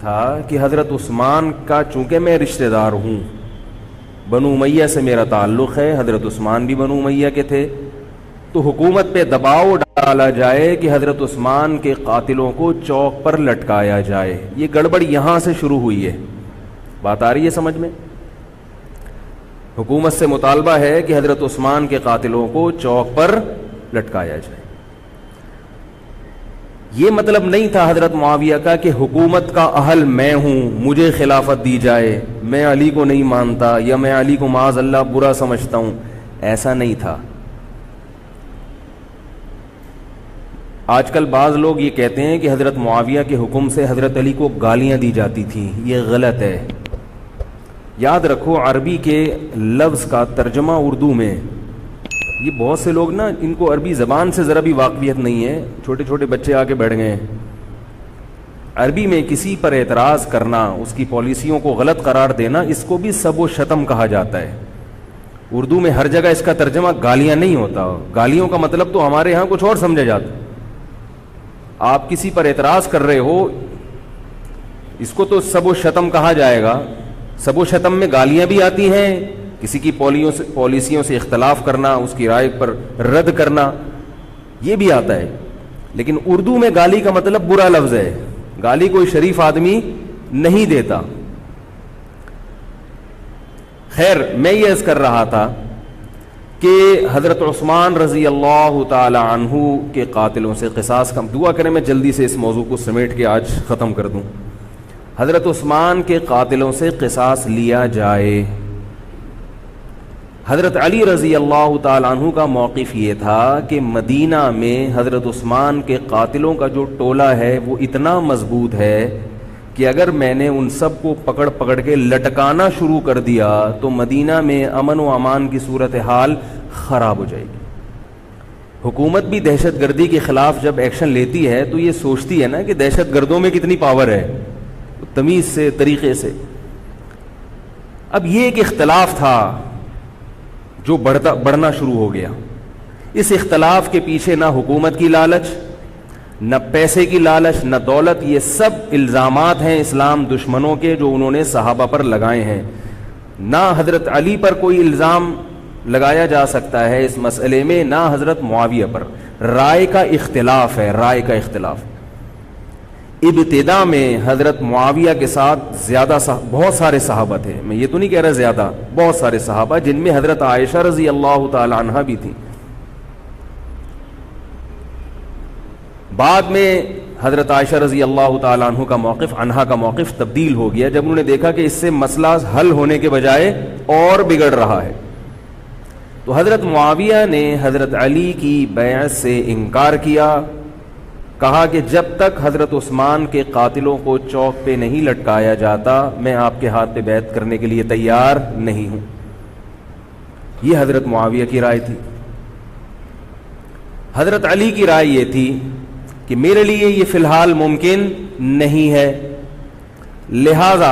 تھا کہ حضرت عثمان کا چونکہ میں رشتہ دار ہوں، بنو امیہ سے میرا تعلق ہے، حضرت عثمان بھی بنو امیہ کے تھے، تو حکومت پہ دباؤ ڈالا جائے کہ حضرت عثمان کے قاتلوں کو چوک پر لٹکایا جائے۔ یہ گڑبڑ یہاں سے شروع ہوئی ہے۔ بات آ رہی ہے سمجھ میں؟ حکومت سے مطالبہ ہے کہ حضرت عثمان کے قاتلوں کو چوک پر لٹکایا جائے۔ یہ مطلب نہیں تھا حضرت معاویہ کا کہ حکومت کا اہل میں ہوں، مجھے خلافت دی جائے، میں علی کو نہیں مانتا یا میں علی کو معاذ اللہ برا سمجھتا ہوں، ایسا نہیں تھا۔ آج کل بعض لوگ یہ کہتے ہیں کہ حضرت معاویہ کے حکم سے حضرت علی کو گالیاں دی جاتی تھیں، یہ غلط ہے۔ یاد رکھو عربی کے لفظ کا ترجمہ اردو میں، یہ بہت سے لوگ نا ان کو عربی زبان سے ذرا بھی واقفیت نہیں ہے، چھوٹے چھوٹے بچے آ کے بیٹھ گئے ہیں۔ عربی میں کسی پر اعتراض کرنا، اس کی پالیسیوں کو غلط قرار دینا، اس کو بھی سب و شتم کہا جاتا ہے۔ اردو میں ہر جگہ اس کا ترجمہ گالیاں نہیں ہوتا، گالیوں کا مطلب تو ہمارے ہاں کچھ اور سمجھا جاتا ہے۔ آپ کسی پر اعتراض کر رہے ہو، اس کو تو سب و شتم کہا جائے گا۔ سب و شتم میں گالیاں بھی آتی ہیں، کسی کی پالیسیوں سے اختلاف کرنا، اس کی رائے پر رد کرنا، یہ بھی آتا ہے۔ لیکن اردو میں گالی کا مطلب برا لفظ ہے، گالی کوئی شریف آدمی نہیں دیتا۔ خیر، میں یہ عرض کر رہا تھا کہ حضرت عثمان رضی اللہ تعالی عنہ کے قاتلوں سے قصاص کا دعا کریں، میں جلدی سے اس موضوع کو سمیٹ کے آج ختم کر دوں۔ حضرت عثمان کے قاتلوں سے قصاص لیا جائے۔ حضرت علی رضی اللہ تعالیٰ عنہ کا موقف یہ تھا کہ مدینہ میں حضرت عثمان کے قاتلوں کا جو ٹولہ ہے وہ اتنا مضبوط ہے کہ اگر میں نے ان سب کو پکڑ پکڑ کے لٹکانا شروع کر دیا تو مدینہ میں امن و امان کی صورتحال خراب ہو جائے گی۔ حکومت بھی دہشت گردی کے خلاف جب ایکشن لیتی ہے تو یہ سوچتی ہے نا کہ دہشت گردوں میں کتنی پاور ہے، تمیز سے، طریقے سے۔ اب یہ ایک اختلاف تھا جو بڑھنا شروع ہو گیا۔ اس اختلاف کے پیچھے نہ حکومت کی لالچ، نہ پیسے کی لالچ، نہ دولت، یہ سب الزامات ہیں اسلام دشمنوں کے جو انہوں نے صحابہ پر لگائے ہیں۔ نہ حضرت علی پر کوئی الزام لگایا جا سکتا ہے اس مسئلے میں، نہ حضرت معاویہ پر۔ رائے کا اختلاف ہے، رائے کا اختلاف۔ ابتدا میں حضرت معاویہ کے ساتھ بہت سارے صحابہ تھے، میں یہ تو نہیں کہہ رہا زیادہ، بہت سارے صحابہ، جن میں حضرت عائشہ رضی اللہ تعالی عنہا بھی تھی۔ بعد میں حضرت عائشہ رضی اللہ تعالی عنہا کا موقف تبدیل ہو گیا جب انہوں نے دیکھا کہ اس سے مسئلہ حل ہونے کے بجائے اور بگڑ رہا ہے۔ تو حضرت معاویہ نے حضرت علی کی بیعت سے انکار کیا، کہا کہ جب تک حضرت عثمان کے قاتلوں کو چوک پہ نہیں لٹکایا جاتا میں آپ کے ہاتھ پہ بیعت کرنے کے لیے تیار نہیں ہوں۔ یہ حضرت معاویہ کی رائے تھی۔ حضرت علی کی رائے یہ تھی کہ میرے لیے یہ فی الحال ممکن نہیں ہے، لہذا،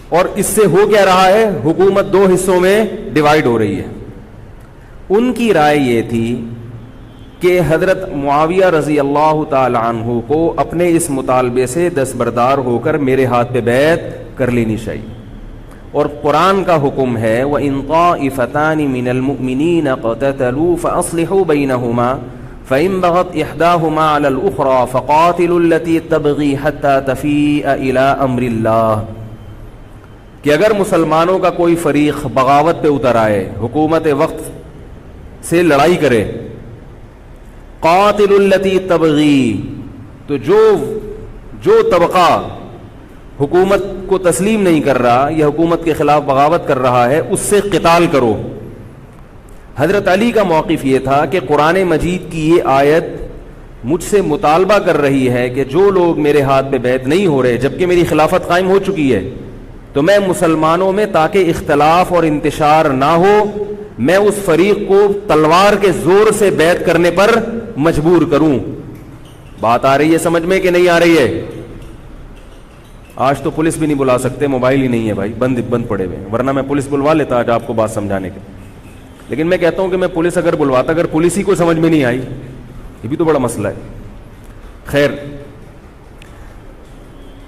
اور اس سے ہو کیا رہا ہے، حکومت دو حصوں میں ڈیوائیڈ ہو رہی ہے۔ ان کی رائے یہ تھی کہ حضرت معاویہ رضی اللہ تعالی عنہ کو اپنے اس مطالبے سے دستبردار ہو کر میرے ہاتھ پہ بیعت کر لینی چاہیے، اور قرآن کا حکم ہے وَإِن طَائِفَتَانِ مِنَ الْمُؤْمِنِينَ اقْتَتَلُوا فَأَصْلِحُوا بَيْنَهُمَا فَإِن بَغَتْ إِحْدَاهُمَا عَلَى الْأُخْرَى فَقَاتِلُوا الَّتِي تَبْغِي حَتَّى تَفِيءَ إِلَى أَمْرِ اللَّهِ، کہ اگر مسلمانوں کا کوئی فریق بغاوت پہ اتر آئے، حکومت وقت سے لڑائی کرے، قاتل التی تبغی، تو جو طبقہ حکومت کو تسلیم نہیں کر رہا یا حکومت کے خلاف بغاوت کر رہا ہے اس سے قتال کرو۔ حضرت علی کا موقف یہ تھا کہ قرآن مجید کی یہ آیت مجھ سے مطالبہ کر رہی ہے کہ جو لوگ میرے ہاتھ پہ بیعت نہیں ہو رہے جبکہ میری خلافت قائم ہو چکی ہے، تو میں مسلمانوں میں تاکہ اختلاف اور انتشار نہ ہو، میں اس فریق کو تلوار کے زور سے بیعت کرنے پر مجبور کروں۔ بات آ رہی ہے سمجھ میں کہ نہیں آ رہی ہے؟ آج تو پولیس بھی نہیں بلا سکتے، موبائل ہی نہیں ہے بھائی، بند پڑے ہوئے، ورنہ میں پولیس بلوا لیتا آج آپ کو بات سمجھانے کے۔ لیکن میں کہتا ہوں کہ میں پولیس اگر بلواتا، اگر پولیس ہی کو سمجھ میں نہیں آئی، یہ بھی تو بڑا مسئلہ ہے۔ خیر،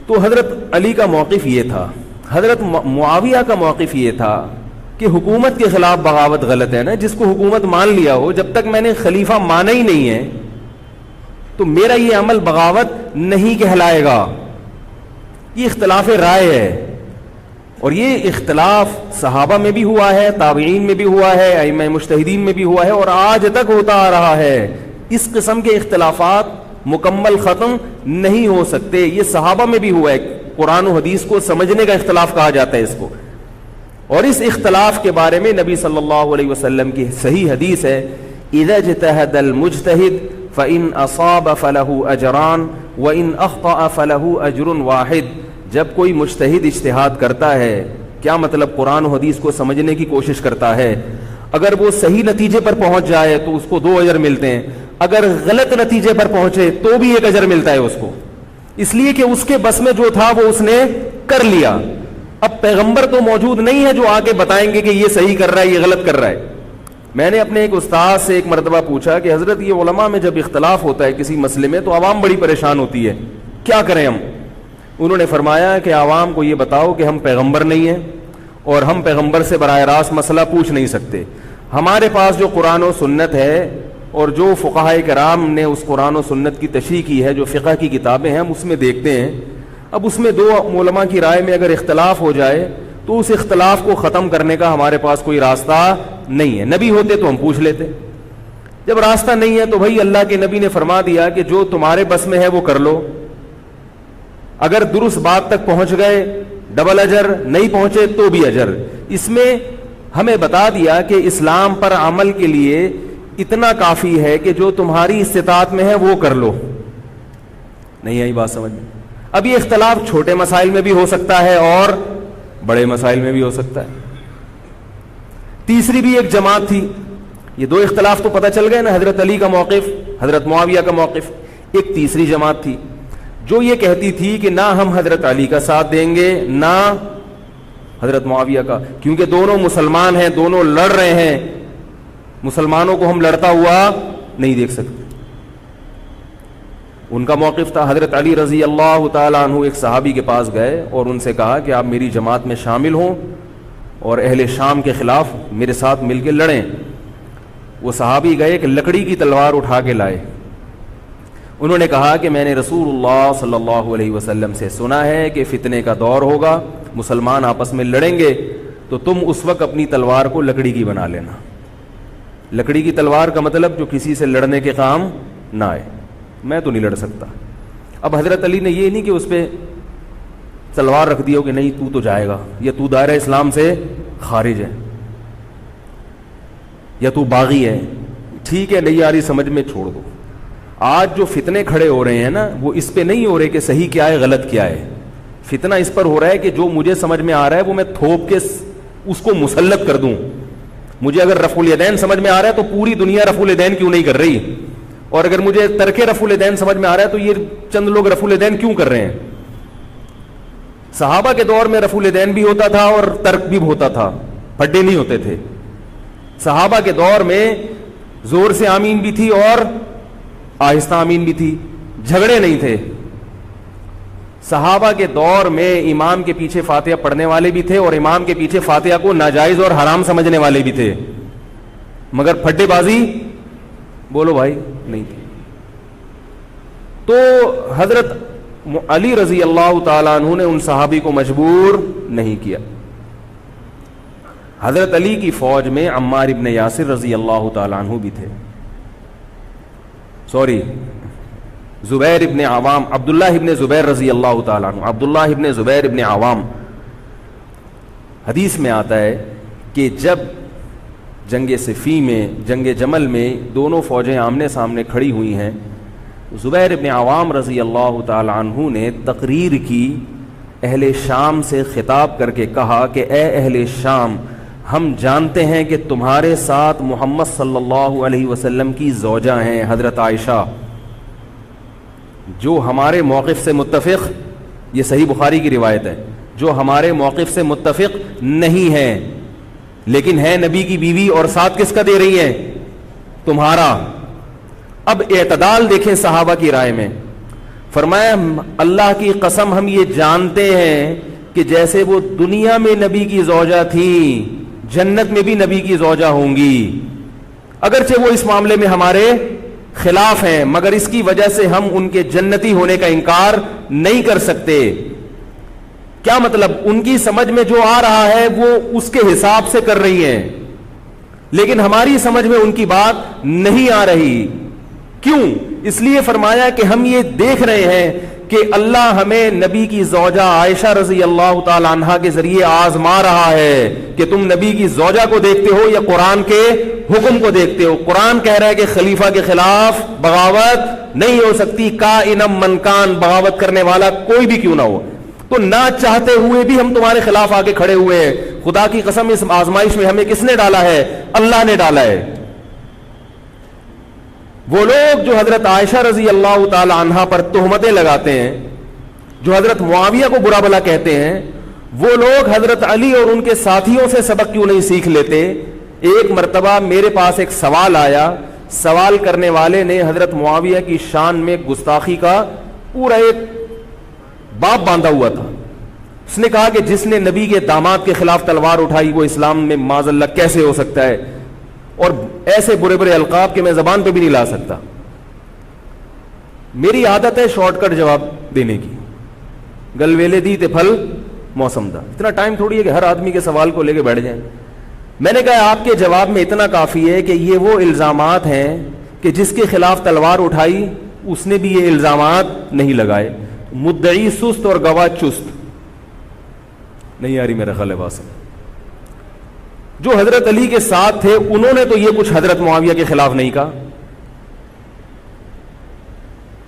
تو حضرت علی کا موقف یہ تھا، حضرت معاویہ کا موقف یہ تھا کہ حکومت کے خلاف بغاوت غلط ہے نا، جس کو حکومت مان لیا ہو، جب تک میں نے خلیفہ مانا ہی نہیں ہے تو میرا یہ عمل بغاوت نہیں کہلائے گا۔ یہ اختلاف رائے ہے، اور یہ اختلاف صحابہ میں بھی ہوا ہے، تابعین میں بھی ہوا ہے، ائمہ مجتہدین میں بھی ہوا ہے، اور آج تک ہوتا آ رہا ہے۔ اس قسم کے اختلافات مکمل ختم نہیں ہو سکتے۔ یہ صحابہ میں بھی ہوا ہے، قرآن و حدیث کو سمجھنے کا اختلاف کہا جاتا ہے اس کو، اور اس اختلاف کے بارے میں نبی صلی اللہ علیہ وسلم کی صحیح حدیث ہے، اذا اجتہد المجتہد فإن أصاب فله أجران وإن أخطأ فله أجر واحد۔ جب کوئی مجتہد اجتہاد کرتا ہے، کیا مطلب؟ قرآن و حدیث کو سمجھنے کی کوشش کرتا ہے، اگر وہ صحیح نتیجے پر پہنچ جائے تو اس کو 2 اجر ملتے ہیں، اگر غلط نتیجے پر پہنچے تو بھی 1 اجر ملتا ہے اس کو، اس لیے کہ اس کے بس میں جو تھا وہ اس نے کر لیا۔ اب پیغمبر تو موجود نہیں ہے جو آ کے بتائیں گے کہ یہ صحیح کر رہا ہے، یہ غلط کر رہا ہے۔ میں نے اپنے ایک استاد سے ایک مرتبہ پوچھا کہ حضرت یہ علماء میں جب اختلاف ہوتا ہے کسی مسئلے میں تو عوام بڑی پریشان ہوتی ہے، کیا کریں ہم؟ انہوں نے فرمایا کہ عوام کو یہ بتاؤ کہ ہم پیغمبر نہیں ہیں اور ہم پیغمبر سے براہ راست مسئلہ پوچھ نہیں سکتے، ہمارے پاس جو قرآن و سنت ہے اور جو فقہائے کرام نے اس قرآن و سنت کی تشریح کی ہے، جو فقہ کی کتابیں ہیں، ہم اس میں دیکھتے ہیں۔ اب اس میں 2 علماء کی رائے میں اگر اختلاف ہو جائے تو اس اختلاف کو ختم کرنے کا ہمارے پاس کوئی راستہ نہیں ہے۔ نبی ہوتے تو ہم پوچھ لیتے، جب راستہ نہیں ہے تو بھائی اللہ کے نبی نے فرما دیا کہ جو تمہارے بس میں ہے وہ کر لو، اگر درست بات تک پہنچ گئے ڈبل اجر، نہیں پہنچے تو بھی اجر۔ اس میں ہمیں بتا دیا کہ اسلام پر عمل کے لیے اتنا کافی ہے کہ جو تمہاری استطاعت میں ہے وہ کر لو۔ نہیں آئی بات سمجھ میں؟ اب یہ اختلاف چھوٹے مسائل میں بھی ہو سکتا ہے اور بڑے مسائل میں بھی ہو سکتا ہے۔ تیسری بھی ایک جماعت تھی، یہ 2 اختلاف تو پتہ چل گئے نا، حضرت علی کا موقف، حضرت معاویہ کا موقف۔ ایک تیسری جماعت تھی جو یہ کہتی تھی کہ نہ ہم حضرت علی کا ساتھ دیں گے نہ حضرت معاویہ کا، کیونکہ دونوں مسلمان ہیں، دونوں لڑ رہے ہیں، مسلمانوں کو ہم لڑتا ہوا نہیں دیکھ سکتے۔ ان کا موقف تھا، حضرت علی رضی اللہ تعالیٰ عنہ ایک صحابی کے پاس گئے اور ان سے کہا کہ آپ میری جماعت میں شامل ہوں اور اہل شام کے خلاف میرے ساتھ مل کے لڑیں۔ وہ صحابی گئے کہ لکڑی کی تلوار اٹھا کے لائے۔ انہوں نے کہا کہ میں نے رسول اللہ صلی اللہ علیہ وسلم سے سنا ہے کہ فتنے کا دور ہوگا، مسلمان آپس میں لڑیں گے، تو تم اس وقت اپنی تلوار کو لکڑی کی بنا لینا۔ لکڑی کی تلوار کا مطلب جو کسی سے لڑنے کے کام نہ آئے، میں تو نہیں لڑ سکتا۔ اب حضرت علی نے یہ نہیں کہ اس پہ تلوار رکھ دیا کہ نہیں تو تو جائے گا، یا تو دائرہ اسلام سے خارج ہے، یا تو باغی ہے، ٹھیک ہے نہیں آ رہی سمجھ میں چھوڑ دو۔ آج جو فتنے کھڑے ہو رہے ہیں نا، وہ اس پہ نہیں ہو رہے کہ صحیح کیا ہے غلط کیا ہے، فتنہ اس پر ہو رہا ہے کہ جو مجھے سمجھ میں آ رہا ہے وہ میں تھوپ کے اس کو مسلط کر دوں۔ مجھے اگر رفع الیدین سمجھ میں آ رہا ہے تو پوری دنیا رفع الیدین کیوں نہیں کر رہی، اور اگر مجھے ترک رفع الیدین سمجھ میں آ رہا ہے تو یہ چند لوگ رفع الیدین کیوں کر رہے ہیں۔ صحابہ کے دور میں رفع الیدین بھی ہوتا تھا اور ترک بھی ہوتا تھا، پھڈے نہیں ہوتے تھے۔ صحابہ کے دور میں زور سے آمین بھی تھی اور آہستہ آمین بھی تھی، جھگڑے نہیں تھے۔ صحابہ کے دور میں امام کے پیچھے فاتحہ پڑھنے والے بھی تھے اور امام کے پیچھے فاتحہ کو ناجائز اور حرام سمجھنے والے بھی تھے، مگر پھڈے بازی بولو بھائی نہیں تھی۔ تو حضرت علی رضی اللہ تعالیٰ عنہ نے ان صحابی کو مجبور نہیں کیا۔ حضرت علی کی فوج میں عمار ابن یاسر رضی اللہ تعالیٰ عنہ بھی تھے، زبیر ابن عوام، عبداللہ ابن زبیر رضی اللہ تعالیٰ عنہ، عبداللہ ابن زبیر ابن عوام۔ حدیث میں آتا ہے کہ جب جنگ صفین میں، جنگ جمل میں دونوں فوجیں آمنے سامنے کھڑی ہوئی ہیں، زبیر ابن عوام رضی اللہ تعالیٰ عنہ نے تقریر کی، اہل شام سے خطاب کر کے کہا کہ اے اہل شام، ہم جانتے ہیں کہ تمہارے ساتھ محمد صلی اللہ علیہ وسلم کی زوجہ ہیں حضرت عائشہ، جو ہمارے موقف سے متفق، یہ صحیح بخاری کی روایت ہے، جو ہمارے موقف سے متفق نہیں ہے، لیکن ہے نبی کی بیوی، اور ساتھ کس کا دے رہی ہیں؟ تمہارا۔ اب اعتدال دیکھیں صحابہ کی رائے میں۔ فرمایا اللہ کی قسم ہم یہ جانتے ہیں کہ جیسے وہ دنیا میں نبی کی زوجہ تھی جنت میں بھی نبی کی زوجہ ہوں گی، اگرچہ وہ اس معاملے میں ہمارے خلاف ہیں مگر اس کی وجہ سے ہم ان کے جنتی ہونے کا انکار نہیں کر سکتے۔ کیا مطلب؟ ان کی سمجھ میں جو آ رہا ہے وہ اس کے حساب سے کر رہی ہیں، لیکن ہماری سمجھ میں ان کی بات نہیں آ رہی۔ کیوں؟ اس لیے فرمایا کہ ہم یہ دیکھ رہے ہیں کہ اللہ ہمیں نبی کی زوجہ عائشہ رضی اللہ تعالی عنہا کے ذریعے آزما رہا ہے کہ تم نبی کی زوجہ کو دیکھتے ہو یا قرآن کے حکم کو دیکھتے ہو۔ قرآن کہہ رہا ہے کہ خلیفہ کے خلاف بغاوت نہیں ہو سکتی، کائنم من کان، بغاوت کرنے والا کوئی بھی کیوں نہ ہو۔ تو نہ چاہتے ہوئے بھی ہم تمہارے خلاف آگے کھڑے ہوئے ہیں۔ خدا کی قسم اس آزمائش میں ہمیں کس نے ڈالا ہے؟ اللہ نے ڈالا ہے۔ وہ لوگ جو حضرت عائشہ رضی اللہ تعالی عنہا پر تہمتیں لگاتے ہیں، جو حضرت معاویہ کو برا بھلا کہتے ہیں، وہ لوگ حضرت علی اور ان کے ساتھیوں سے سبق کیوں نہیں سیکھ لیتے؟ ایک مرتبہ میرے پاس ایک سوال آیا، سوال کرنے والے نے حضرت معاویہ کی شان میں گستاخی کا پورا ایک باب باندھا ہوا تھا۔ اس نے کہا کہ جس نے نبی کے داماد کے خلاف تلوار اٹھائی وہ اسلام میں معاذ اللہ کیسے ہو سکتا ہے، اور ایسے برے برے القاب کہ میں زبان پہ بھی نہیں لا سکتا۔ میری عادت ہے شارٹ کٹ جواب دینے کی، گل ویلے دی تے پھل موسم دا، اتنا ٹائم تھوڑی ہے کہ ہر آدمی کے سوال کو لے کے بیٹھ جائیں۔ میں نے کہا آپ کے جواب میں اتنا کافی ہے کہ یہ وہ الزامات ہیں کہ جس کے خلاف تلوار اٹھائی اس نے بھی یہ الزامات نہیں لگائے، مدعی سست اور گواہ چست۔ نہیں آ رہی میرا خیال ہے بات سمجھ۔ جو حضرت علی کے ساتھ تھے انہوں نے تو یہ کچھ حضرت معاویہ کے خلاف نہیں کہا،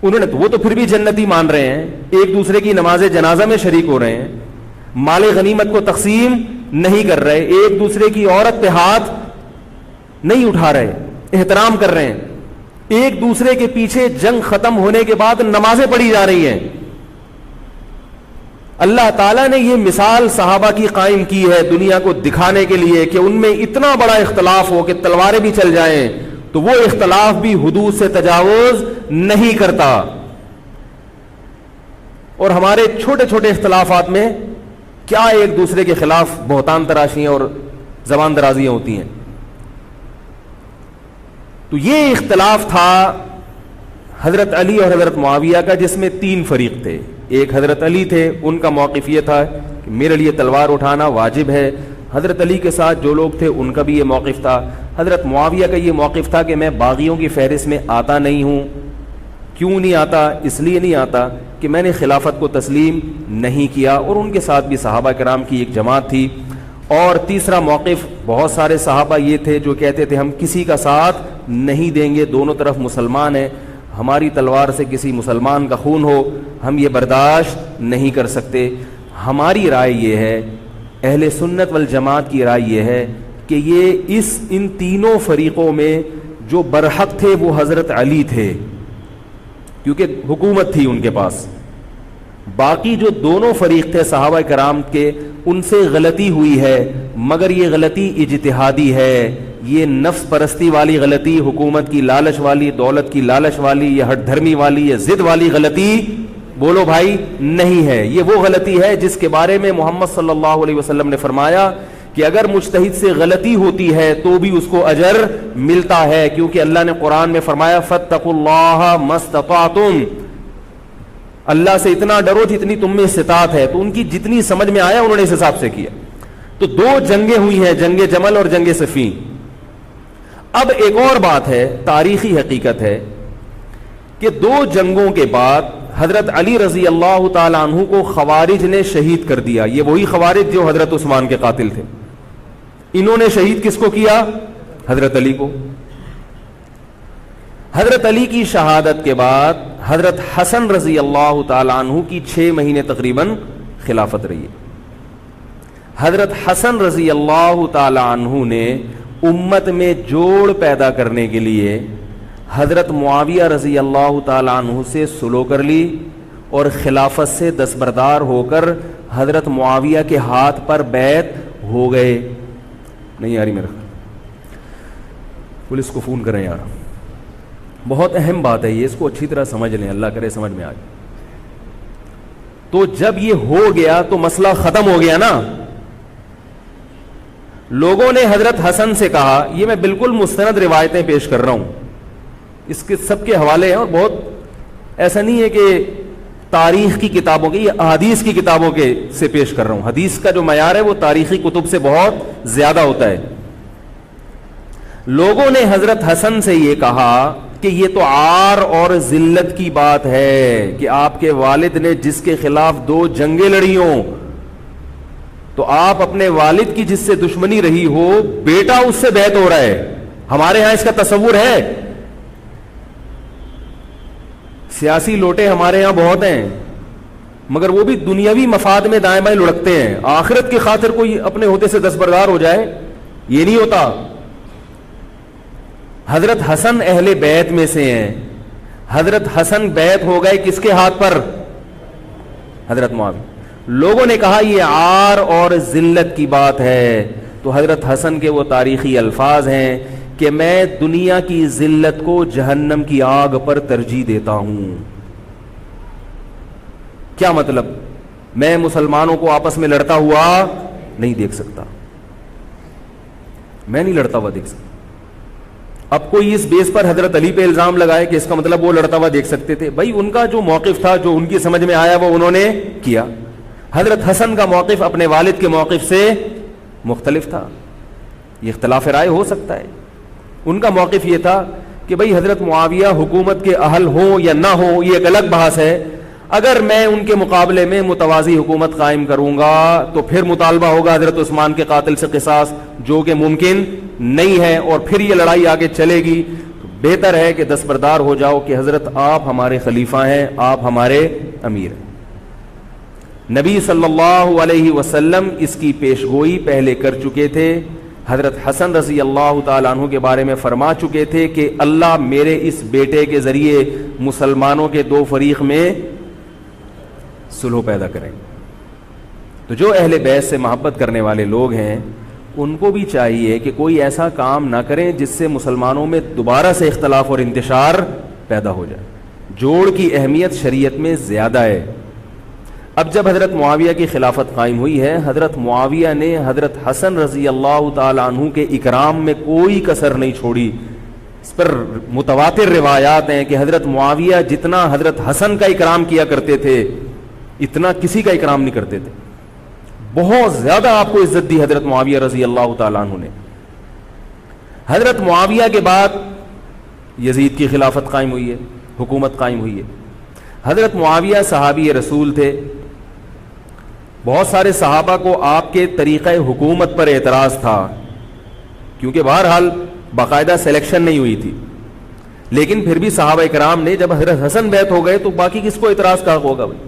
انہوں نے تو وہ تو پھر بھی جنتی مان رہے ہیں، ایک دوسرے کی نماز جنازہ میں شریک ہو رہے ہیں، مال غنیمت کو تقسیم نہیں کر رہے، ایک دوسرے کی عورت پہ ہاتھ نہیں اٹھا رہے، احترام کر رہے ہیں، ایک دوسرے کے پیچھے جنگ ختم ہونے کے بعد نمازیں پڑھی جا رہی ہیں۔ اللہ تعالیٰ نے یہ مثال صحابہ کی قائم کی ہے دنیا کو دکھانے کے لیے کہ ان میں اتنا بڑا اختلاف ہو کہ تلواریں بھی چل جائیں تو وہ اختلاف بھی حدود سے تجاوز نہیں کرتا، اور ہمارے چھوٹے چھوٹے اختلافات میں کیا ایک دوسرے کے خلاف بہتان تراشیاں اور زبان درازیاں ہوتی ہیں۔ تو یہ اختلاف تھا حضرت علی اور حضرت معاویہ کا، جس میں تین فریق تھے۔ ایک حضرت علی تھے، ان کا موقف یہ تھا کہ میرے لیے تلوار اٹھانا واجب ہے۔ حضرت علی کے ساتھ جو لوگ تھے ان کا بھی یہ موقف تھا۔ حضرت معاویہ کا یہ موقف تھا کہ میں باغیوں کی فہرست میں آتا نہیں ہوں۔ کیوں نہیں آتا؟ اس لیے نہیں آتا کہ میں نے خلافت کو تسلیم نہیں کیا، اور ان کے ساتھ بھی صحابہ کرام کی ایک جماعت تھی۔ اور تیسرا موقف، بہت سارے صحابہ یہ تھے جو کہتے تھے ہم کسی کا ساتھ نہیں دیں گے، دونوں طرف مسلمان ہیں، ہماری تلوار سے کسی مسلمان کا خون ہو ہم یہ برداشت نہیں کر سکتے۔ ہماری رائے یہ ہے، اہل سنت والجماعت کی رائے یہ ہے کہ یہ ان تینوں فریقوں میں جو برحق تھے وہ حضرت علی تھے، کیونکہ حکومت تھی ان کے پاس۔ باقی جو دونوں فریق تھے صحابہ کرام کے، ان سے غلطی ہوئی ہے، مگر یہ غلطی اجتہادی ہے، یہ نفس پرستی والی غلطی، حکومت کی لالچ والی، دولت کی لالچ والی، یہ ہٹ دھرمی والی، یہ ضد والی غلطی بولو بھائی نہیں ہے۔ یہ وہ غلطی ہے جس کے بارے میں محمد صلی اللہ علیہ وسلم نے فرمایا کہ اگر مجتہد سے غلطی ہوتی ہے تو بھی اس کو اجر ملتا ہے، کیونکہ اللہ نے قرآن میں فرمایا فاتقوا اللہ ما استطعتم، اللہ سے اتنا ڈرو جتنی تم میں استطاعت ہے۔ تو ان کی جتنی سمجھ میں آیا انہوں نے اس حساب سے کیا۔ تو دو جنگیں ہوئی ہیں، جنگ جمل اور جنگ صفین۔ اب ایک اور بات ہے، تاریخی حقیقت ہے کہ دو جنگوں کے بعد حضرت علی رضی اللہ تعالی عنہ کو خوارج نے شہید کر دیا۔ یہ وہی خوارج جو حضرت عثمان کے قاتل تھے، انہوں نے شہید کس کو کیا؟ حضرت علی کو۔ حضرت علی کی شہادت کے بعد حضرت حسن رضی اللہ تعالی عنہ کی 6 مہینے تقریباً خلافت رہی ہے۔ حضرت حسن رضی اللہ تعالی عنہ نے امت میں جوڑ پیدا کرنے کے لیے حضرت معاویہ رضی اللہ تعالی عنہ سے سلو کر لی اور خلافت سے دستبردار ہو کر حضرت معاویہ کے ہاتھ پر بیعت ہو گئے۔ نہیں آ رہی میرا خیال، پولیس کو فون کریں یار، بہت اہم بات ہے یہ، اس کو اچھی طرح سمجھ لیں، اللہ کرے سمجھ میں آ جائے۔ تو جب یہ ہو گیا تو مسئلہ ختم ہو گیا نا. لوگوں نے حضرت حسن سے کہا, یہ میں بالکل مستند روایتیں پیش کر رہا ہوں, اس کے سب کے حوالے ہیں, اور بہت ایسا نہیں ہے کہ تاریخ کی کتابوں کے, یہ احادیث کی کتابوں کے سے پیش کر رہا ہوں. حدیث کا جو معیار ہے وہ تاریخی کتب سے بہت زیادہ ہوتا ہے. لوگوں نے حضرت حسن سے یہ کہا کہ یہ تو عار اور ذلت کی بات ہے کہ آپ کے والد نے جس کے خلاف 2 جنگیں لڑی ہوں, تو آپ اپنے والد کی جس سے دشمنی رہی ہو, بیٹا اس سے بیعت ہو رہا ہے. ہمارے ہاں اس کا تصور ہے. سیاسی لوٹے ہمارے ہاں بہت ہیں, مگر وہ بھی دنیاوی مفاد میں دائیں بائیں لڑکتے ہیں. آخرت کی خاطر کوئی اپنے ہوتے سے دستبردار ہو جائے, یہ نہیں ہوتا. حضرت حسن اہل بیت میں سے ہیں. حضرت حسن بیعت ہو گئے کس کے ہاتھ پر؟ حضرت معاویہ. لوگوں نے کہا یہ عار اور ذلت کی بات ہے, تو حضرت حسن کے وہ تاریخی الفاظ ہیں کہ میں دنیا کی ذلت کو جہنم کی آگ پر ترجیح دیتا ہوں. کیا مطلب؟ میں مسلمانوں کو آپس میں لڑتا ہوا نہیں دیکھ سکتا, میں نہیں لڑتا ہوا دیکھ سکتا. اب کوئی اس بیس پر حضرت علی پہ الزام لگائے کہ اس کا مطلب وہ لڑتا ہوا دیکھ سکتے تھے. بھائی ان کا جو موقف تھا, جو ان کی سمجھ میں آیا وہ انہوں نے کیا. حضرت حسن کا موقف اپنے والد کے موقف سے مختلف تھا, یہ اختلاف رائے ہو سکتا ہے. ان کا موقف یہ تھا کہ بھئی حضرت معاویہ حکومت کے اہل ہوں یا نہ ہوں یہ ایک الگ بحث ہے, اگر میں ان کے مقابلے میں متوازی حکومت قائم کروں گا تو پھر مطالبہ ہوگا حضرت عثمان کے قاتل سے قصاص, جو کہ ممکن نہیں ہے, اور پھر یہ لڑائی آگے چلے گی. بہتر ہے کہ دستبردار ہو جاؤ کہ حضرت آپ ہمارے خلیفہ ہیں, آپ ہمارے امیر ہیں. نبی صلی اللہ علیہ وسلم اس کی پیشگوئی پہلے کر چکے تھے. حضرت حسن رضی اللہ تعالیٰ عنہ کے بارے میں فرما چکے تھے کہ اللہ میرے اس بیٹے کے ذریعے مسلمانوں کے 2 فریق میں صلح پیدا کریں. تو جو اہل بیت سے محبت کرنے والے لوگ ہیں ان کو بھی چاہیے کہ کوئی ایسا کام نہ کریں جس سے مسلمانوں میں دوبارہ سے اختلاف اور انتشار پیدا ہو جائے. جوڑ کی اہمیت شریعت میں زیادہ ہے. اب جب حضرت معاویہ کی خلافت قائم ہوئی ہے, حضرت معاویہ نے حضرت حسن رضی اللہ تعالیٰ عنہ کے اکرام میں کوئی کسر نہیں چھوڑی. اس پر متواتر روایات ہیں کہ حضرت معاویہ جتنا حضرت حسن کا اکرام کیا کرتے تھے اتنا کسی کا اکرام نہیں کرتے تھے. بہت زیادہ آپ کو عزت دی حضرت معاویہ رضی اللہ تعالیٰ عنہ نے. حضرت معاویہ کے بعد یزید کی خلافت قائم ہوئی ہے, حکومت قائم ہوئی ہے. حضرت معاویہ صحابی رسول تھے. بہت سارے صحابہ کو آپ کے طریقہ حکومت پر اعتراض تھا, کیونکہ بہرحال باقاعدہ سلیکشن نہیں ہوئی تھی. لیکن پھر بھی صحابہ کرام نے جب حضرت حسن بیعت ہو گئے تو باقی کس کو اعتراض کا ہوگا بھائی.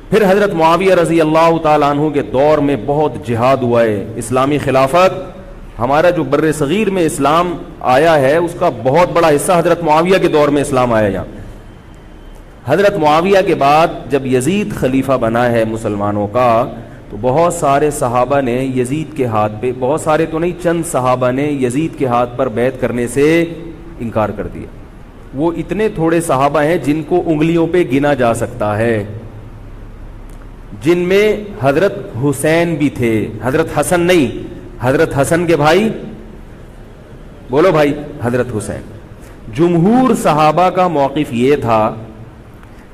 پھر حضرت معاویہ رضی اللہ تعالیٰ عنہ کے دور میں بہت جہاد ہوا ہے. اسلامی خلافت, ہمارا جو بر صغیر میں اسلام آیا ہے اس کا بہت بڑا حصہ حضرت معاویہ کے دور میں اسلام آیا. یہاں حضرت معاویہ کے بعد جب یزید خلیفہ بنا ہے مسلمانوں کا, تو بہت سارے صحابہ نے یزید کے ہاتھ پہ, بہت سارے تو نہیں, چند صحابہ نے یزید کے ہاتھ پر بیعت کرنے سے انکار کر دیا. وہ اتنے تھوڑے صحابہ ہیں جن کو انگلیوں پہ گنا جا سکتا ہے, جن میں حضرت حسین بھی تھے, حضرت حسن نہیں, حضرت حسن کے بھائی, بولو بھائی, حضرت حسین. جمہور صحابہ کا موقف یہ تھا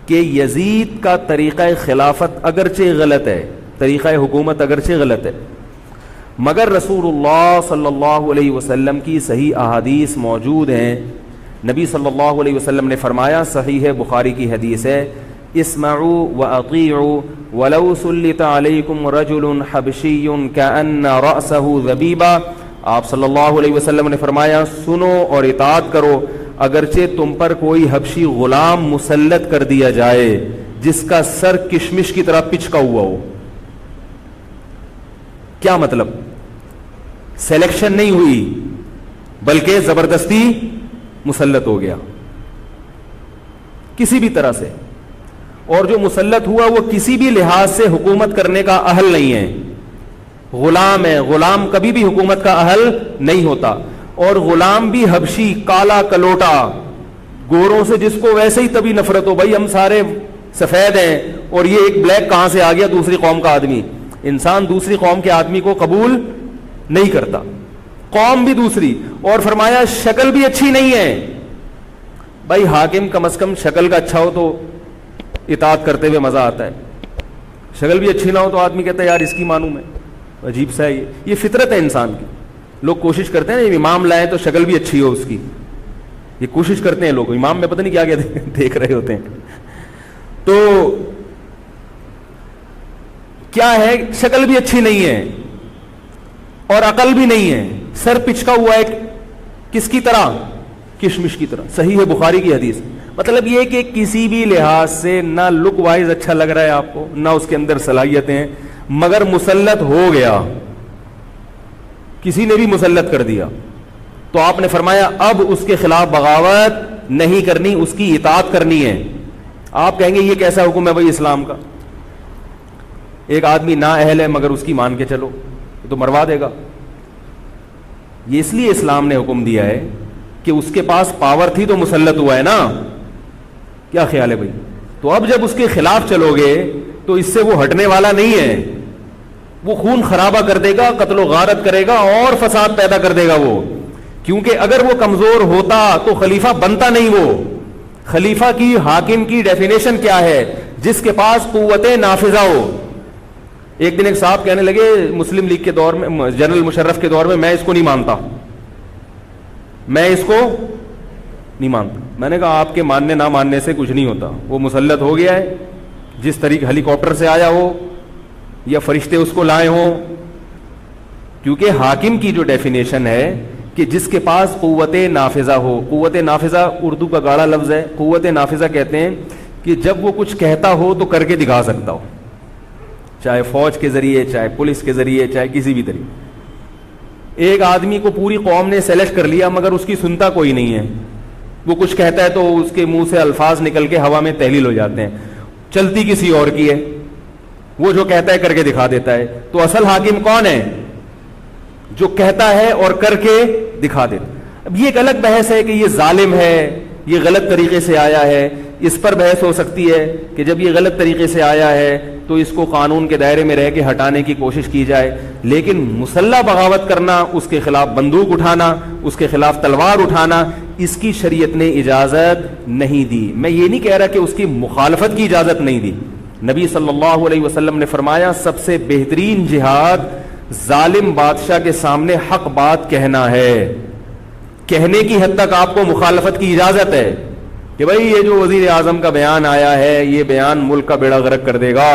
کہ یزید کا طریقہ خلافت اگرچہ غلط ہے, طریقہ حکومت اگرچہ غلط ہے, مگر رسول اللہ صلی اللہ علیہ وسلم کی صحیح احادیث موجود ہیں. نبی صلی اللہ علیہ وسلم نے فرمایا, صحیح بخاری کی حدیث ہے, اسمعوا واطیعوا ولو سلط علیکم رجل حبشی کأن رأسہ ذبیبہ. آپ صلی اللہ علیہ وسلم نے فرمایا, سنو اور اطاعت کرو اگرچہ تم پر کوئی حبشی غلام مسلط کر دیا جائے جس کا سر کشمش کی طرح پچکا ہوا ہو. کیا مطلب؟ سلیکشن نہیں ہوئی بلکہ زبردستی مسلط ہو گیا کسی بھی طرح سے, اور جو مسلط ہوا وہ کسی بھی لحاظ سے حکومت کرنے کا اہل نہیں ہے, غلام ہے. غلام کبھی بھی حکومت کا اہل نہیں ہوتا, اور غلام بھی حبشی, کالا کلوٹا, گوروں سے جس کو ویسے ہی تبھی نفرت ہو, بھائی ہم سارے سفید ہیں اور یہ ایک بلیک کہاں سے آ گیا دوسری قوم کا آدمی. انسان دوسری قوم کے آدمی کو قبول نہیں کرتا, قوم بھی دوسری, اور فرمایا شکل بھی اچھی نہیں ہے. بھائی حاکم کم از کم شکل کا اچھا ہو تو اطاعت کرتے ہوئے مزہ آتا ہے, شکل بھی اچھی نہ ہو تو آدمی کہتا ہے یار اس کی مانوں میں, عجیب سا ہے یہ فطرت ہے انسان کی. لوگ کوشش کرتے ہیں امام لائیں تو شکل بھی اچھی ہو اس کی, یہ کوشش کرتے ہیں لوگ, امام میں پتہ نہیں کیا کیا دیکھ رہے ہوتے ہیں. تو کیا ہے, شکل بھی اچھی نہیں ہے اور عقل بھی نہیں ہے, سر پچکا ہوا ہے کس کی طرح, کشمش کی طرح. صحیح ہے بخاری کی حدیث. مطلب یہ کہ کسی بھی لحاظ سے نہ لک وائز اچھا لگ رہا ہے آپ کو, نہ اس کے اندر صلاحیتیں ہیں, مگر مسلط ہو گیا, کسی نے بھی مسلط کر دیا, تو آپ نے فرمایا اب اس کے خلاف بغاوت نہیں کرنی, اس کی اطاعت کرنی ہے. آپ کہیں گے یہ کیسا حکم ہے بھائی اسلام کا, ایک آدمی نا اہل ہے مگر اس کی مان کے چلو تو مروا دے گا. یہ اس لیے اسلام نے حکم دیا ہے کہ اس کے پاس پاور تھی تو مسلط ہوا ہے نا. کیا خیال ہے بھائی؟ تو اب جب اس کے خلاف چلو گے تو اس سے وہ ہٹنے والا نہیں ہے, وہ خون خرابہ کر دے گا, قتل و غارت کرے گا اور فساد پیدا کر دے گا وہ. کیونکہ اگر وہ کمزور ہوتا تو خلیفہ بنتا نہیں. وہ خلیفہ کی, حاکم کی ڈیفینیشن کیا ہے؟ جس کے پاس قوت نافذہ ہو. ایک دن ایک صاحب کہنے لگے مسلم لیگ کے دور میں, جنرل مشرف کے دور میں اس کو نہیں مانتا, میں اس کو نہیں مانتا. میں نے کہا آپ کے ماننے نہ ماننے سے کچھ نہیں ہوتا, وہ مسلط ہو گیا ہے, جس طریقے ہیلی کاپٹر سے آیا ہو یا فرشتے اس کو لائے ہوں. کیونکہ حاکم کی جو ڈیفینیشن ہے کہ جس کے پاس قوت نافذہ ہو. قوت نافذہ اردو کا گاڑا لفظ ہے. قوت نافذہ کہتے ہیں کہ جب وہ کچھ کہتا ہو تو کر کے دکھا سکتا ہو, چاہے فوج کے ذریعے, چاہے پولیس کے ذریعے, چاہے کسی بھی طریقے. ایک آدمی کو پوری قوم نے سلیکٹ کر لیا مگر اس کی سنتا کوئی نہیں ہے, وہ کچھ کہتا ہے تو اس کے منہ سے الفاظ نکل کے ہوا میں تحلیل ہو جاتے ہیں, چلتی کسی اور کی ہے, وہ جو کہتا ہے کر کے دکھا دیتا ہے. تو اصل حاکم کون ہے؟ جو کہتا ہے اور کر کے دکھا دیتا. اب یہ ایک الگ بحث ہے کہ یہ ظالم ہے, یہ غلط طریقے سے آیا ہے, اس پر بحث ہو سکتی ہے کہ جب یہ غلط طریقے سے آیا ہے تو اس کو قانون کے دائرے میں رہ کے ہٹانے کی کوشش کی جائے. لیکن مسلح بغاوت کرنا, اس کے خلاف بندوق اٹھانا, اس کے خلاف تلوار اٹھانا, اس کی شریعت نے اجازت نہیں دی. میں یہ نہیں کہہ رہا کہ اس کی مخالفت کی اجازت نہیں دی. نبی صلی اللہ علیہ وسلم نے فرمایا سب سے بہترین جہاد ظالم بادشاہ کے سامنے حق بات کہنا ہے. کہنے کی حد تک آپ کو مخالفت کی اجازت ہے کہ بھائی یہ جو وزیر اعظم کا بیان آیا ہے یہ بیان ملک کا بیڑا غرق کر دے گا,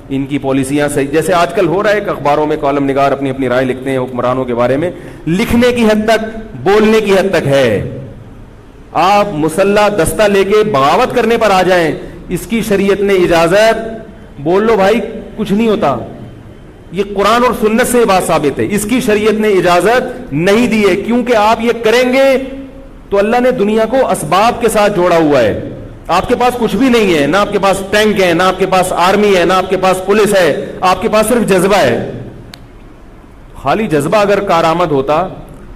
ان کی پالیسیاں صحیح, جیسے آج کل ہو رہا ہے کہ اخباروں میں کالم نگار اپنی اپنی رائے لکھتے ہیں حکمرانوں کے بارے میں, لکھنے کی حد تک, بولنے کی حد تک ہے. آپ مسلح دستہ لے کے بغاوت کرنے پر آ جائیں, اس کی شریعت نے اجازت, بول لو بھائی کچھ نہیں ہوتا. یہ قرآن اور سنت سے بات ثابت ہے, اس کی شریعت نے اجازت نہیں دی ہے. کیونکہ آپ یہ کریں گے تو اللہ نے دنیا کو اسباب کے ساتھ جوڑا ہوا ہے. آپ کے پاس کچھ بھی نہیں ہے, نہ آپ کے پاس ٹینک ہے, نہ آپ کے پاس آرمی ہے, نہ آپ کے پاس پولیس ہے, آپ کے پاس صرف جذبہ ہے. خالی جذبہ اگر کارآمد ہوتا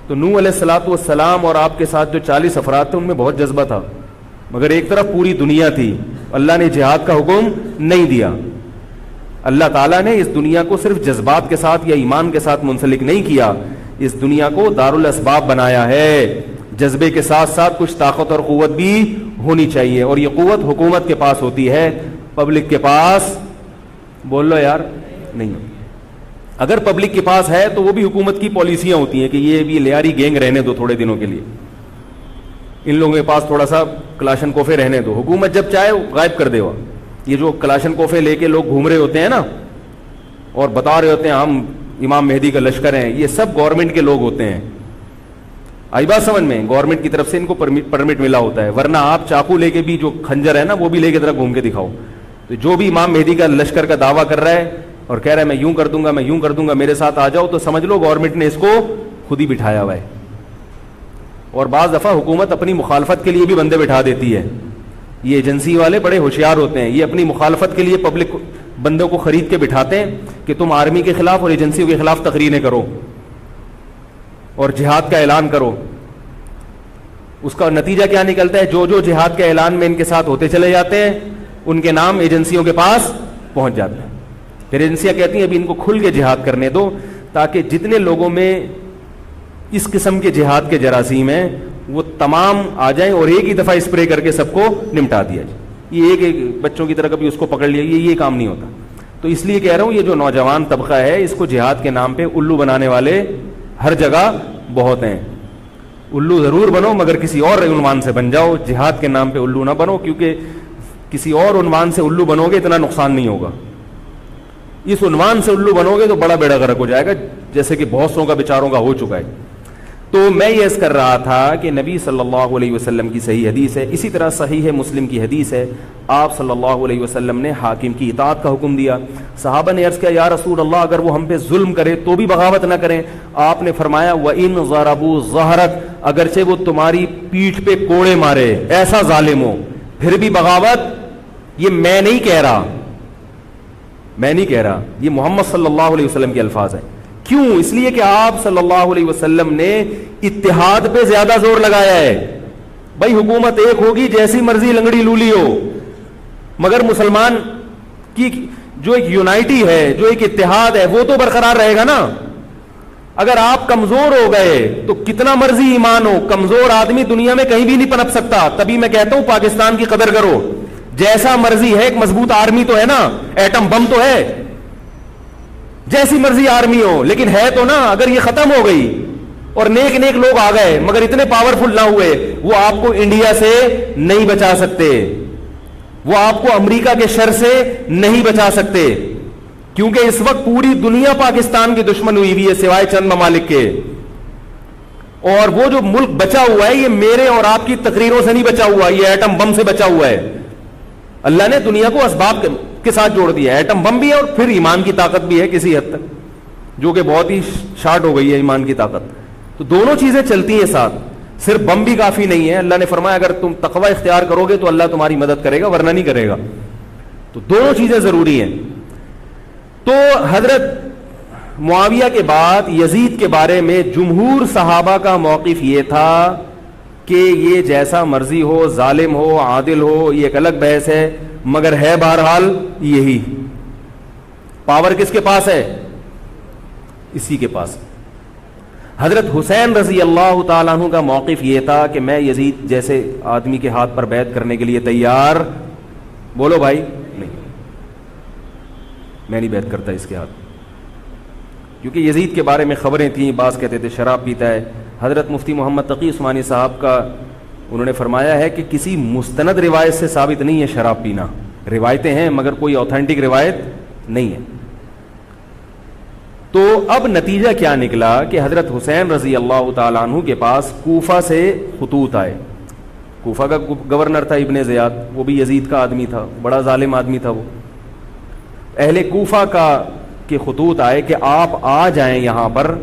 تو نوح علیہ الصلوۃ والسلام اور آپ کے ساتھ جو 40 افراد تھے ان میں بہت جذبہ تھا, مگر ایک طرف پوری دنیا تھی. اللہ نے جہاد کا حکم نہیں دیا. اللہ تعالیٰ نے اس دنیا کو صرف جذبات کے ساتھ یا ایمان کے ساتھ منسلک نہیں کیا, اس دنیا کو دارالاسباب بنایا ہے. جذبے کے ساتھ ساتھ کچھ طاقت اور قوت بھی ہونی چاہیے, اور یہ قوت حکومت کے پاس ہوتی ہے, پبلک کے پاس بول لو یار نہیں. اگر پبلک کے پاس ہے تو وہ بھی حکومت کی پالیسیاں ہوتی ہیں کہ یہ بھی لیاری گینگ رہنے دو تھوڑے دنوں کے لیے, ان لوگوں کے پاس تھوڑا سا کلاشن کوفے رہنے دو, حکومت جب چاہے غائب کر دے. وہ یہ جو کلاشن کوفے لے کے لوگ گھوم رہے ہوتے ہیں نا اور بتا رہے ہوتے ہیں ہم امام مہدی کا لشکر ہیں, یہ سب گورنمنٹ کے لوگ ہوتے ہیں. آئی بات سمجھ میں؟ گورنمنٹ کی طرف سے ان کو پرمٹ ملا ہوتا ہے, ورنہ آپ چاقو لے کے بھی, جو خنجر ہے نا وہ بھی لے کے ذرا گھوم کے دکھاؤ. تو جو بھی امام مہدی کا لشکر کا دعویٰ کر رہا ہے اور کہہ رہا ہے میں یوں کر دوں گا, میں یوں کر دوں گا, میرے ساتھ آ جاؤ, تو سمجھ لو گورنمنٹ نے اس کو خود ہی بٹھایا ہوا ہے. اور بعض دفعہ حکومت اپنی مخالفت کے لیے بھی بندے بٹھا دیتی ہے. یہ ایجنسی والے بڑے ہوشیار ہوتے ہیں, یہ اپنی مخالفت کے لیے پبلک بندوں کو خرید کے بٹھاتے ہیں کہ تم آرمی کے خلاف اور ایجنسیوں کے خلاف تقریریں کرو اور جہاد کا اعلان کرو. اس کا نتیجہ کیا نکلتا ہے؟ جو جو جہاد کے اعلان میں ان کے ساتھ ہوتے چلے جاتے ہیں ان کے نام ایجنسیوں کے پاس پہنچ جاتے ہیں. پھر ایجنسیاں کہتی ہیں ابھی ان کو کھل کے جہاد کرنے دو, تاکہ جتنے لوگوں میں اس قسم کے جہاد کے جراثیم ہیں وہ تمام آ جائیں اور ایک ہی دفعہ اسپرے کر کے سب کو نمٹا دیا جائے. یہ ایک بچوں کی طرح کبھی اس کو پکڑ لیا, یہ کام نہیں ہوتا. تو اس لیے کہہ رہا ہوں یہ جو نوجوان طبقہ ہے اس کو جہاد کے نام پہ الو بنانے والے ہر جگہ بہت ہیں. الو ضرور بنو مگر کسی اور عنوان سے بن جاؤ, جہاد کے نام پہ الو نہ بنو, کیونکہ کسی اور عنوان سے الو بنو گے اتنا نقصان نہیں ہوگا. اس عنوان سے الو بنو گے تو بڑا بیڑا غرق ہو جائے گا, جیسے کہ بہت سو کا بیچاروں کا ہو چکا ہے. تو میں یہ عرض کر رہا تھا کہ نبی صلی اللہ علیہ وسلم کی صحیح حدیث ہے, اسی طرح صحیح مسلم کی حدیث ہے, آپ صلی اللہ علیہ وسلم نے حاکم کی اطاعت کا حکم دیا. صحابہ نے عرض کیا یا رسول اللہ اگر وہ ہم پہ ظلم کرے تو بھی بغاوت نہ کریں. آپ نے فرمایا وَإِن ضَرَبُوا ظَهْرَكَ, اگرچہ وہ تمہاری پیٹھ پہ کوڑے مارے, ایسا ظالم ہو, پھر بھی بغاوت. یہ میں نہیں کہہ رہا, یہ محمد صلی اللہ علیہ وسلم کے الفاظ ہیں. کیوں؟ اس لیے کہ آپ صلی اللہ علیہ وسلم نے اتحاد پہ زیادہ زور لگایا ہے. بھائی حکومت ایک ہوگی جیسی مرضی لنگڑی لولی ہو, مگر مسلمان کی جو ایک یونائٹی ہے, جو ایک اتحاد ہے, وہ تو برقرار رہے گا نا. اگر آپ کمزور ہو گئے تو کتنا مرضی ایمان ہو, کمزور آدمی دنیا میں کہیں بھی نہیں پنپ سکتا. تبھی میں کہتا ہوں پاکستان کی قدر کرو, جیسا مرضی ہے, ایک مضبوط آرمی تو ہے نا, ایٹم بم تو ہے, جیسی مرضی آرمی ہو, لیکن ہے تو نا. اگر یہ ختم ہو گئی اور نیک نیک لوگ آ گئے مگر اتنے پاورفل نہ ہوئے, وہ آپ کو انڈیا سے نہیں بچا سکتے, وہ آپ کو امریکہ کے شر سے نہیں بچا سکتے, کیونکہ اس وقت پوری دنیا پاکستان کی دشمن ہوئی ہوئی ہے سوائے چند ممالک کے. اور وہ جو ملک بچا ہوا ہے یہ میرے اور آپ کی تقریروں سے نہیں بچا ہوا, یہ ایٹم بم سے بچا ہوا ہے. اللہ نے دنیا کو اسباب کے ساتھ جوڑ دیا ہے, ایٹم بم بھی ہے اور پھر ایمان کی طاقت بھی ہے کسی حد تک, جو کہ بہت ہی شارٹ ہو گئی ہے ایمان کی طاقت. تو دونوں چیزیں چلتی ہیں ساتھ, صرف بم بھی کافی نہیں ہے. اللہ نے فرمایا اگر تم تقوی اختیار کرو گے تو اللہ تمہاری مدد کرے گا, ورنہ نہیں کرے گا. تو دونوں چیزیں ضروری ہیں. تو حضرت معاویہ کے بعد یزید کے بارے میں جمہور صحابہ کا موقف یہ تھا کہ یہ جیسا مرضی ہو, ظالم ہو, عادل ہو, یہ ایک الگ بحث ہے, مگر ہے بہرحال یہی. پاور کس کے پاس ہے؟ اسی کے پاس. حضرت حسین رضی اللہ تعالیٰ عنہ کا موقف یہ تھا کہ میں یزید جیسے آدمی کے ہاتھ پر بیعت کرنے کے لیے تیار. بولو بھائی, نہیں, میں نہیں بیعت کرتا اس کے ہاتھ, کیونکہ یزید کے بارے میں خبریں تھیں, بعض کہتے تھے شراب پیتا ہے. حضرت مفتی محمد تقی عثمانی صاحب کا انہوں نے فرمایا ہے کہ کسی مستند روایت سے ثابت نہیں ہے شراب پینا. روایتیں ہیں مگر کوئی اوتھینٹک روایت نہیں ہے. تو اب نتیجہ کیا نکلا کہ حضرت حسین رضی اللہ تعالیٰ عنہ کے پاس کوفہ سے خطوط آئے. کوفہ کا گورنر تھا ابن زیاد, وہ بھی یزید کا آدمی تھا, بڑا ظالم آدمی تھا وہ. اہل کوفہ کے خطوط آئے کہ آپ آ جائیں یہاں پر,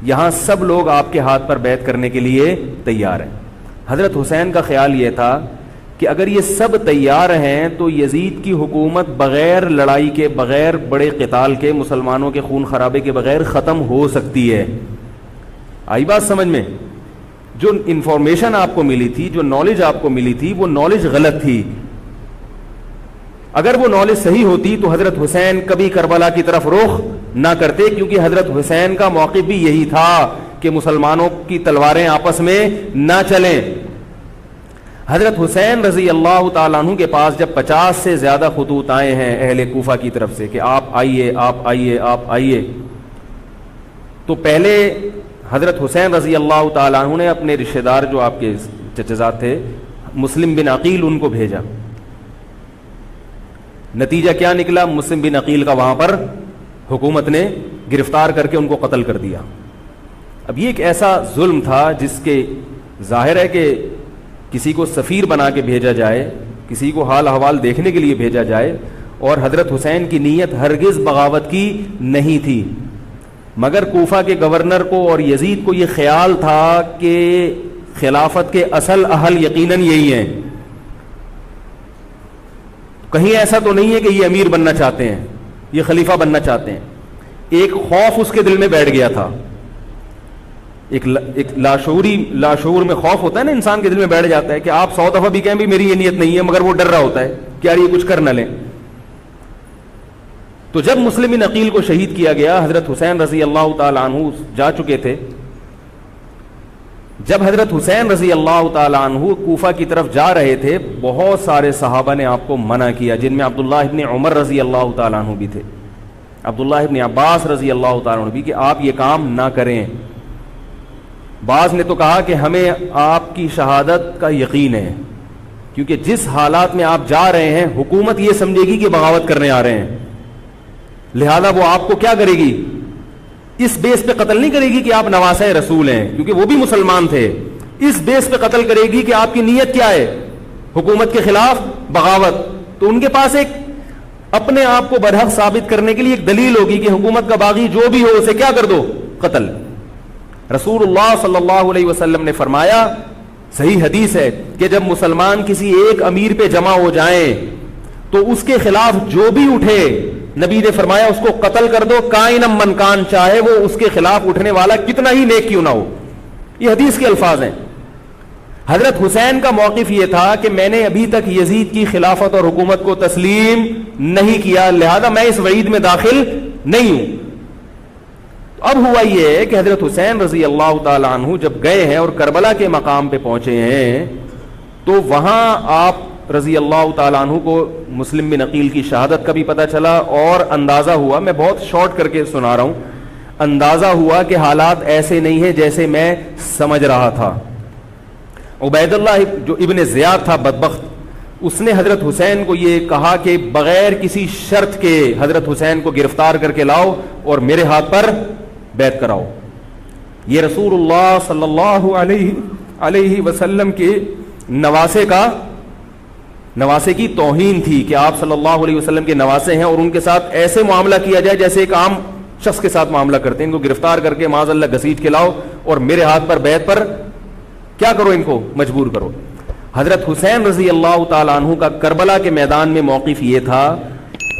یہاں سب لوگ آپ کے ہاتھ پر بیعت کرنے کے لیے تیار ہیں. حضرت حسین کا خیال یہ تھا کہ اگر یہ سب تیار ہیں تو یزید کی حکومت بغیر لڑائی کے, بغیر بڑے قتال کے, مسلمانوں کے خون خرابے کے بغیر ختم ہو سکتی ہے. آئی بات سمجھ میں؟ جو انفارمیشن آپ کو ملی تھی, جو نالج آپ کو ملی تھی, وہ نالج غلط تھی. اگر وہ نالج صحیح ہوتی تو حضرت حسین کبھی کربلا کی طرف رخ نہ کرتے, کیونکہ حضرت حسین کا موقف بھی یہی تھا کہ مسلمانوں کی تلواریں آپس میں نہ چلیں. حضرت حسین رضی اللہ تعالیٰ عنہ کے پاس جب 50 سے زیادہ خطوط آئے ہیں اہل کوفہ کی طرف سے کہ آپ آئیے, آپ آئیے, آپ آئیے, تو پہلے حضرت حسین رضی اللہ تعالیٰ عنہ نے اپنے رشتہ دار جو آپ کے چچزاد تھے مسلم بن عقیل, ان کو بھیجا. نتیجہ کیا نکلا؟ مسلم بن عقیل کا وہاں پر حکومت نے گرفتار کر کے ان کو قتل کر دیا. اب یہ ایک ایسا ظلم تھا جس کے ظاہر ہے کہ کسی کو سفیر بنا کے بھیجا جائے, کسی کو حال احوال دیکھنے کے لیے بھیجا جائے, اور حضرت حسین کی نیت ہرگز بغاوت کی نہیں تھی, مگر کوفہ کے گورنر کو اور یزید کو یہ خیال تھا کہ خلافت کے اصل اہل یقیناً یہی ہیں. کہیں ایسا تو نہیں ہے کہ یہ امیر بننا چاہتے ہیں, یہ خلیفہ بننا چاہتے ہیں. ایک خوف اس کے دل میں بیٹھ گیا تھا, ایک لاشعور میں خوف ہوتا ہے نا, انسان کے دل میں بیٹھ جاتا ہے کہ آپ 100 دفعہ بھی کہیں بھی میری یہ نیت نہیں ہے, مگر وہ ڈر رہا ہوتا ہے کہ یار یہ کچھ کر نہ لیں. تو جب مسلم بن عقیل کو شہید کیا گیا, حضرت حسین رضی اللہ تعالی عنہ جا چکے تھے. جب حضرت حسین رضی اللہ تعالی عنہ کوفہ کی طرف جا رہے تھے, بہت سارے صحابہ نے آپ کو منع کیا, جن میں عبداللہ ابن عمر رضی اللہ تعالی عنہ بھی تھے, عبداللہ ابن عباس رضی اللہ تعالی عنہ بھی, کہ آپ یہ کام نہ کریں. بعض نے تو کہا کہ ہمیں آپ کی شہادت کا یقین ہے, کیونکہ جس حالات میں آپ جا رہے ہیں حکومت یہ سمجھے گی کہ بغاوت کرنے آ رہے ہیں, لہذا وہ آپ کو کیا کرے گی, اس بیس پہ قتل نہیں کرے گی کہ آپ نواسہ رسول ہیں, کیونکہ وہ بھی مسلمان تھے. اس بیس پہ قتل کرے گی کہ آپ کی نیت کیا ہے, حکومت کے خلاف بغاوت. تو ان کے پاس ایک اپنے آپ کو برحق ثابت کرنے کے لیے ایک دلیل ہوگی کہ حکومت کا باغی جو بھی ہو اسے کیا کر دو, قتل. رسول اللہ صلی اللہ علیہ وسلم نے فرمایا, صحیح حدیث ہے, کہ جب مسلمان کسی ایک امیر پہ جمع ہو جائیں تو اس کے خلاف جو بھی اٹھے, نبی نے فرمایا اس کو قتل کر دو, کائنم من کان, چاہے وہ اس کے خلاف اٹھنے والا کتنا ہی نیک کیوں نہ ہو. یہ حدیث کے الفاظ ہیں. حضرت حسین کا موقف یہ تھا کہ میں نے ابھی تک یزید کی خلافت اور حکومت کو تسلیم نہیں کیا, لہذا میں اس وعید میں داخل نہیں ہوں. اب ہوا یہ ہے کہ حضرت حسین رضی اللہ تعالی عنہ جب گئے ہیں اور کربلا کے مقام پہ پہنچے ہیں, تو وہاں آپ رضی اللہ تعالیٰ عنہ کو مسلم بن عقیل کی شہادت کا بھی پتہ چلا, اور اندازہ ہوا, میں بہت شارٹ کر کے سنا رہا ہوں, اندازہ ہوا کہ حالات ایسے نہیں ہیں جیسے میں سمجھ رہا تھا. عبید اللہ جو ابن زیاد تھا بدبخت, اس نے حضرت حسین کو یہ کہا کہ بغیر کسی شرط کے حضرت حسین کو گرفتار کر کے لاؤ اور میرے ہاتھ پر بیعت کراؤ. یہ رسول اللہ صلی اللہ علیہ وسلم کے نواسے کی توہین تھی کہ آپ صلی اللہ علیہ وسلم کے نواسے ہیں اور ان کے ساتھ ایسے معاملہ کیا جائے جیسے ایک عام شخص کے ساتھ معاملہ کرتے ہیں. ان کو گرفتار کر کے معاذ اللہ گھسیٹ کے لاؤ اور میرے ہاتھ پر بیعت پر کیا کرو, ان کو مجبور کرو. حضرت حسین رضی اللہ تعالی عنہ کا کربلا کے میدان میں موقف یہ تھا